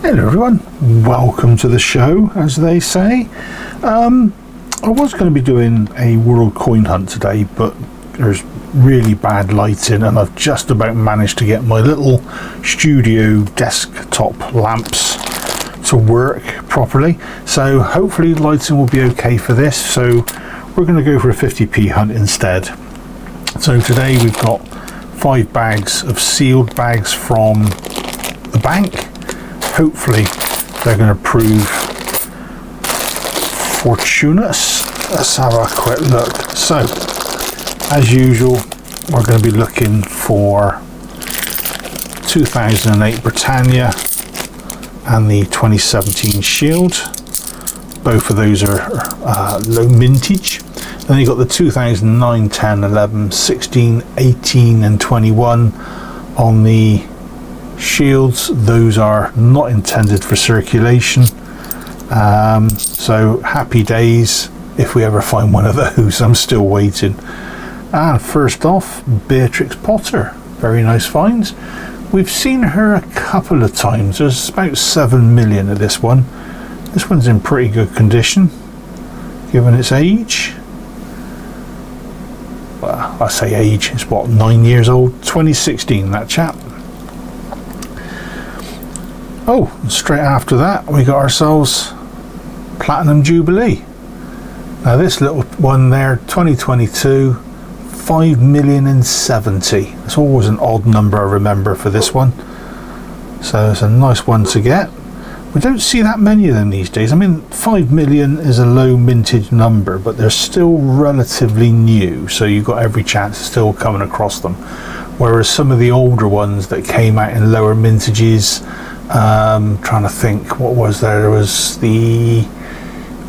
Hello everyone, welcome to the show, as they say. I was going to be doing a world coin hunt today, but there's really bad lighting and I've just about managed to get my little studio desktop lamps to work properly. So hopefully lighting will be okay for this. So we're going to go for a 50p hunt instead. So today we've got 5 bags of sealed bags from the bank. Hopefully they're going to prove fortuitous. Let's have a quick look. So as usual, we're going to be looking for 2008 Britannia and the 2017 Shield. Both of those are low mintage. Then you've got the 2009, 10, 11, 16, 18 and 21 on the Shields. Those are not intended for circulation. So happy days if we ever find one of those. I'm still waiting. And first off, Beatrix Potter. Very nice finds. We've seen her a couple of times. There's about 7 million of this one. This one's in pretty good condition given its age. Well, I say age, it's what, 9 years old? 2016, that chap. Oh, straight after that we got ourselves Platinum Jubilee. Now this little one there, 2022, 5,070,000. It's always an odd number, I remember, for this one. So it's a nice one to get. We don't see that many of them these days. I mean, 5 million is a low mintage number, but they're still relatively new, so you've got every chance of still coming across them. Whereas some of the older ones that came out in lower mintages, trying to think, what was there? There was the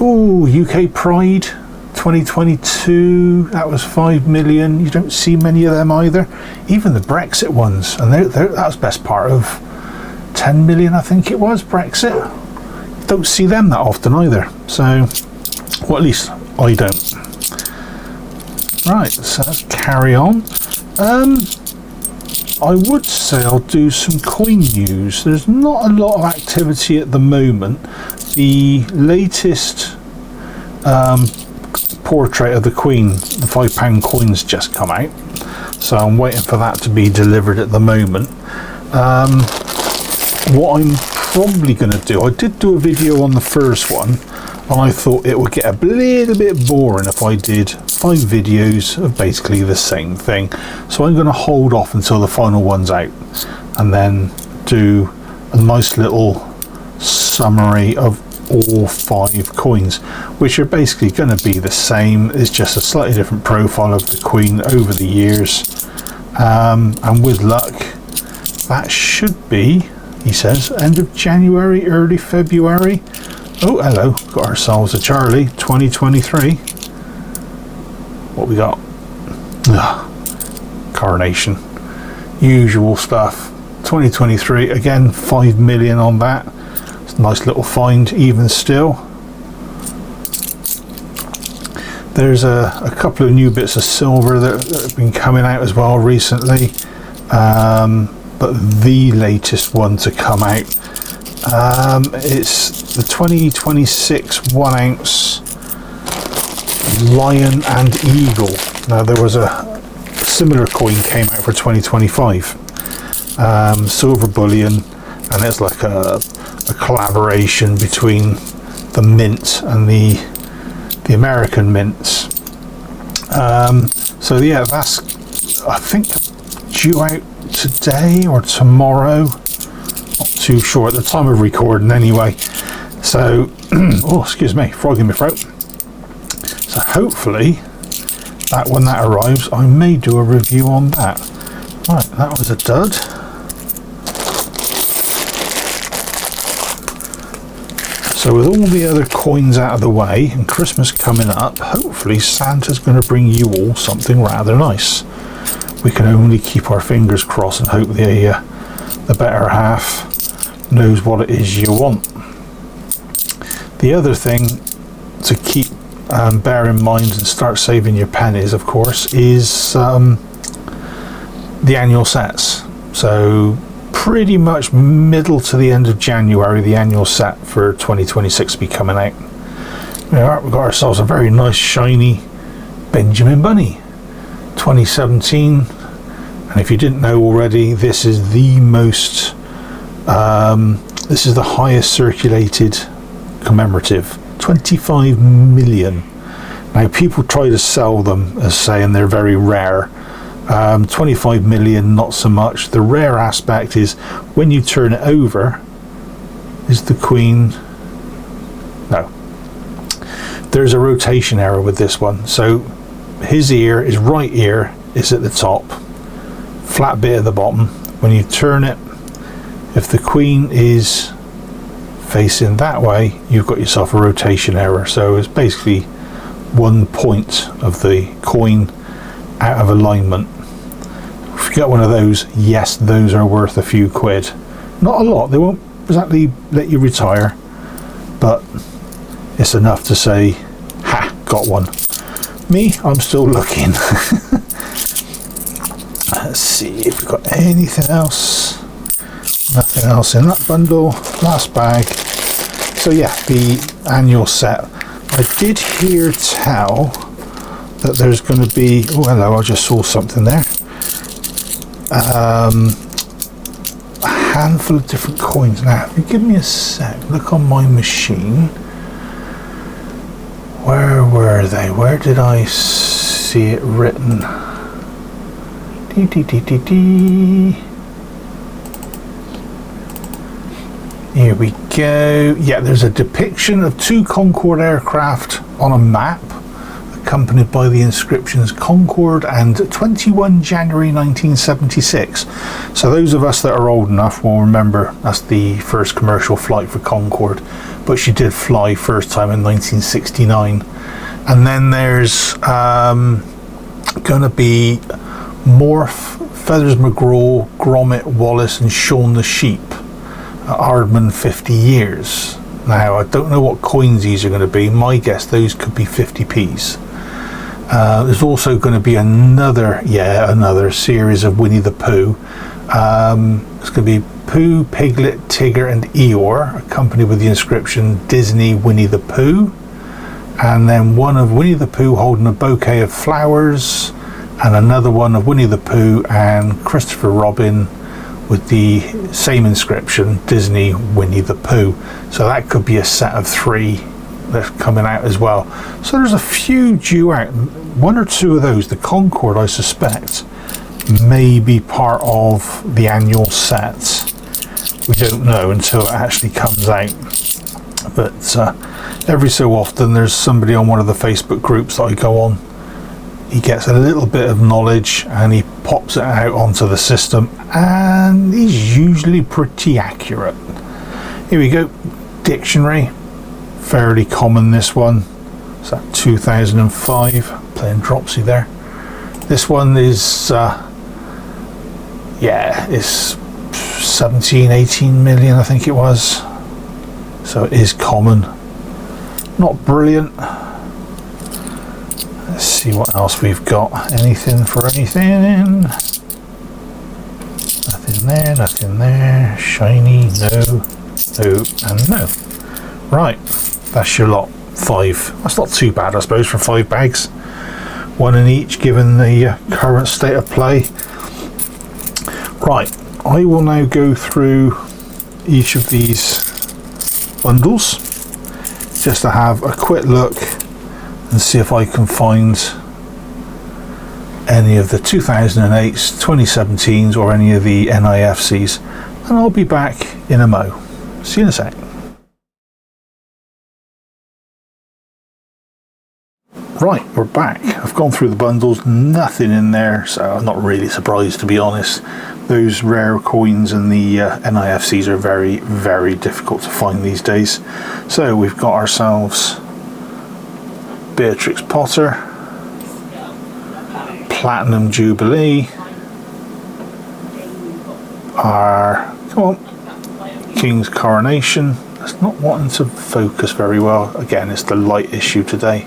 UK Pride 2022, that was 5 million. You don't see many of them either. Even the Brexit ones, and that was best part of 10 million, I think it was, Brexit. Don't see them that often either. So, well, at least I don't. Right, so let's carry on. I would say I'll do some coin news. There's not a lot of activity at the moment. The latest portrait of the Queen, the £5 coins, just come out, so I'm waiting for that to be delivered at the moment. What I'm probably going to do, I did do a video on the first one and I thought it would get a little bit boring if I did 5 videos of basically the same thing, so I'm going to hold off until the final one's out and then do a nice little summary of all 5 coins, which are basically going to be the same. It's just a slightly different profile of the Queen over the years, and with luck that should be, he says, end of January, early February. Oh, hello, got ourselves a Charlie 2023. What we got? Coronation, usual stuff. 2023 again, 5 million on that. It's a nice little find even still. There's a couple of new bits of silver that have been coming out as well recently, but the latest one to come out, it's the 2026 1 ounce Lion and Eagle. Now there was a similar coin came out for 2025, silver bullion, and it's like a collaboration between the mint and the American mints. So yeah, that's, I think, due out today or tomorrow, not too sure at the time of recording anyway. So oh, excuse me, frog in my throat. So hopefully that when that arrives I may do a review on that. Right, that was a dud. So with all the other coins out of the way and Christmas coming up, hopefully Santa's going to bring you all something rather nice. We can only keep our fingers crossed and hope the better half knows what it is you want. The other thing to keep bear in mind and start saving your pennies, of course, is the annual sets. So pretty much middle to the end of January, the annual set for 2026 will be coming out. We've got ourselves a very nice shiny Benjamin Bunny 2017, and if you didn't know already, this is the most this is the highest circulated commemorative, 25 million. Now people try to sell them as saying they're very rare. 25 million, not so much. The rare aspect is when you turn it over, is the Queen. No, there's a rotation error with this one. So his ear, his right ear, is at the top, flat bit at the bottom. When you turn it, if the Queen is facing that way, you've got yourself a rotation error. So it's basically 1 point of the coin out of alignment. If you get one of those, yes, those are worth a few quid. Not a lot, they won't exactly let you retire, but it's enough to say, ha, got one. Me, I'm still looking. Let's see if we've got anything else. Nothing else in that bundle. Last bag. So yeah, the annual set. I did hear tell that there's going to be, oh hello, I just saw something there, a handful of different coins. Now if you give me a sec, look on my machine, where were they, where did I see it written? Here we go. Yeah, there's a depiction of 2 Concorde aircraft on a map, accompanied by the inscriptions Concorde and 21 January 1976. So those of us that are old enough will remember that's the first commercial flight for Concorde, but she did fly first time in 1969. And then there's going to be Morph, Feathers McGraw, Gromit, Wallace and Shaun the Sheep. Ardman 50 years. Now I don't know what coins these are going to be. My guess those could be 50p's. There's also going to be another series of Winnie the Pooh. It's going to be Pooh, Piglet, Tigger and Eeyore, accompanied with the inscription Disney Winnie the Pooh, and then one of Winnie the Pooh holding a bouquet of flowers, and another one of Winnie the Pooh and Christopher Robin with the same inscription, Disney Winnie the Pooh. So that could be a set of 3 that's coming out as well. So there's a few due out. 1 or 2 of those, the Concorde I suspect, may be part of the annual set. We don't know until it actually comes out. But every so often there's somebody on one of the Facebook groups that I go on. He gets a little bit of knowledge and he pops it out onto the system, and he's usually pretty accurate. Here we go, dictionary, fairly common this one. It's that 2005, playing Dropsy there. This one is it's 17-18 million I think it was, so it is common, not brilliant. Let's see what else we've got. Anything for anything? Nothing there, nothing there. Shiny, no, and no. Right, that's your lot. 5. That's not too bad, I suppose, for 5 bags. 1 in each, given the current state of play. Right, I will now go through each of these bundles just to have a quick look and see if I can find any of the 2008s, 2017s or any of the NIFCs, and I'll be back in a mo. See you in a sec. Right, we're back. I've gone through the bundles, nothing in there, so I'm not really surprised, to be honest. Those rare coins and the NIFCs are very, very difficult to find these days. So we've got ourselves Beatrix Potter, Platinum Jubilee, our, come on, King's Coronation. It's not wanting to focus very well. Again, it's the light issue today.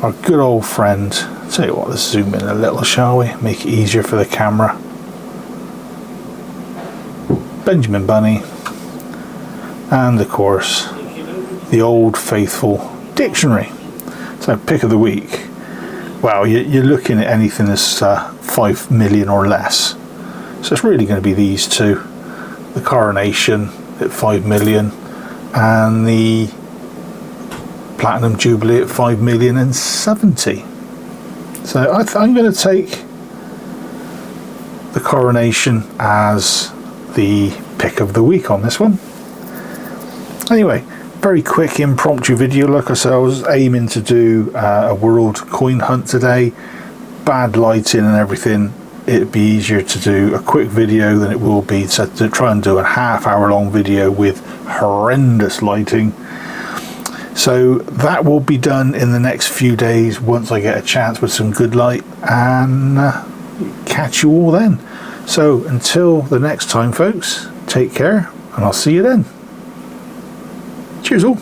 Our good old friend, tell you what, let's zoom in a little, shall we? Make it easier for the camera. Benjamin Bunny, and of course the old faithful dictionary. So pick of the week. Well, you're looking at anything that's 5 million or less. So it's really going to be these two. The Coronation at 5 million and the Platinum Jubilee at 5,070,000. So I'm going to take the Coronation as the pick of the week on this one. Anyway, very quick impromptu video. Like I said, I was aiming to do a world coin hunt today. Bad lighting and everything, it'd be easier to do a quick video than it will be to try and do a half-hour-long video with horrendous lighting. So that will be done in the next few days once I get a chance with some good light, and catch you all then. So until the next time, folks, take care, and I'll see you then. Cheers all.